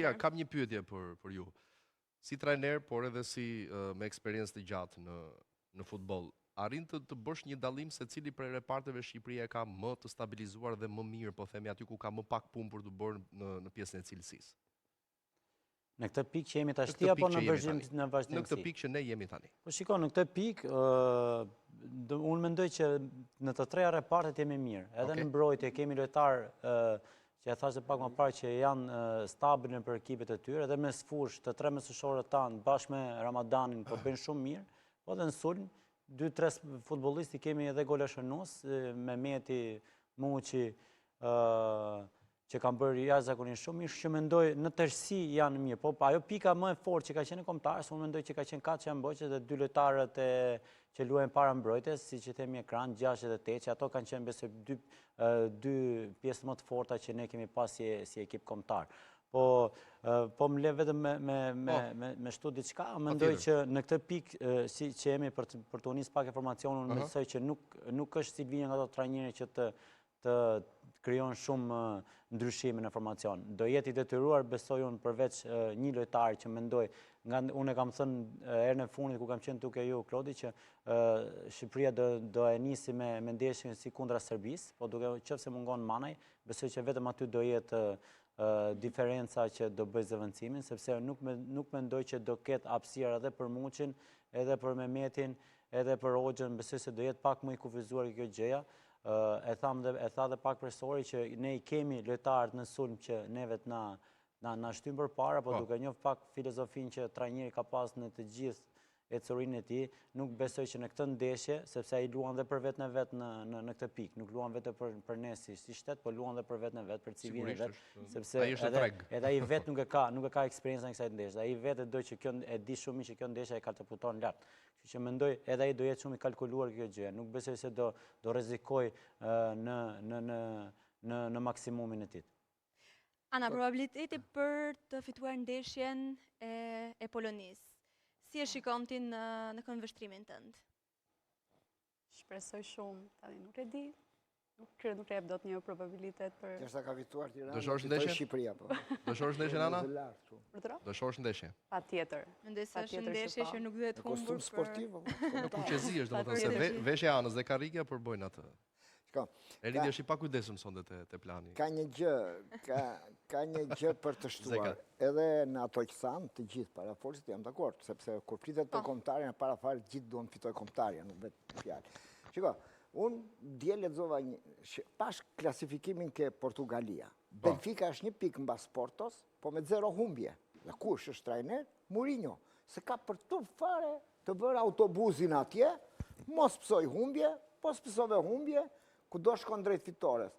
Ja, kam një pyetje për ju. Si trajner, por edhe si me eksperiencë të gjatë në futboll, arrin të bësh një dallim se cili prej reparteve Shqipëria ka më të stabilizuar dhe më mirë, po themi aty ku ka më pak punë për të bërë në pjesën e cilësisë? Në këtë pikë që jemi tashti apo në vazhdimsi? Në këtë pikë që ne jemi tani. Po shiko, në këtë pikë, unë mendoj që në të treja repartet jemi mirë. Edhe në mbrojtje kemi lojtarë që e thashtë pak më parë që janë stabilën për ekipet e tyre, edhe me sfush të tre mesëshorët tanë bashkë me Ramadanin, po bëjnë shumë mirë, po dhe në sulm, 2-3 futbollisti kemi edhe gole shënus, Mehmeti, Muçi, që kam bërë jashtëzakonisht shumë mirë, që mendoj në tërësi janë mirë. Po ajo pika më e fortë që ka qenë kombëtarës, unë mendoj që ka qenë Kaçi Amboqi dhe 2 lojtarët që luajnë para mbrojtjes, siç e themi ekran, 6 dhe 8, që ato kanë qenë besoj dy pjesë më të forta që ne kemi pas si ekip kombëtar. Po më le vetëm me shtu diçka, mendoj që në këtë pikë si që jemi për të unis pak informacionin, unë mendoj që nuk është Silvina nga ato trajnerë që të krijon shumë ndryshime në formacion. Do jetë i detyruar, besoj unë, përveç një lojtar që mendoj, unë e kam thënë herën e fundit ku kam qenë duke ju, Klodi, që Shqipëria do e nisi me ndeshjen si kundra Serbisë, po duke qoftë se mungon Manaj, besoj që vetëm aty do jetë diferenca që do bëjë zëvendësimin, sepse nuk mendoj që do ketë hapësirë edhe për Muçin, edhe për Mehmetin, edhe për Hoxhën, besoj se do jetë pak më i kufizuar kjo gjëja. E tha dhe pak profesori që ne i kemi lojtarët në sulm që neve na shtym përpara, po duke njoh pak filozofin që trajneri ka pas në të gjithë ecurinë e tij, nuk besoj që në këtë ndeshje, sepse ai luan dhe për vetën e vet në këtë pikë, nuk luan vetëm për ne si shtet, po luan dhe për vetën e vet, për civilin e vet, sepse edhe ai vet nuk e ka eksperiencën e kësaj ndeshje. Ai vetë do që kjo e di shumë mirë që kjo ndeshje e katapulton lart. Kështu që mendoj edhe ai do jetë shumë i kalkuluar kjo gjë. Nuk besoj se do rrezikoj në maksimumin e tij. Ana, probabiliteti për të fituar ndeshjen e Polonisë. Si e shikon ti në këndvështrimin tënd? Shpresoj shumë, tani nuk e di. Nuk e jep dot një probabilitet për... Gjashta ka fituar Tirana, fitoi Shqipëria, po. Do shohësh ndeshjen, Ana? Përtëro? Do shohësh ndeshjen? Patjetër. Mendoj se është ndeshje që nuk duhet humbur. Kostum sportiv, Në kuqezi është, domethënë se veshja Anës dhe Karrika përbojnë atë. Eridi është i pakujdesshëm sonte te plani. Ka një gjë për të shtuar. Edhe në ato që thanë, të gjithë parafolësit jam dakord, sepse kur pritet për kombëtarin, para fare gjithë duan të fitojë kombëtarin, nuk vetë fjalë. Shiko, unë dje lexova pash klasifikimin ke Portugalia. Benfica është 1 pikë mbas Portos, po me 0 humbje. Dhe kush është trajner? Mourinho. Se ka për të fare të bërë autobusin atje, mos pësoj humbje, po s'pësove humbje, ku do shkon drejt fitores.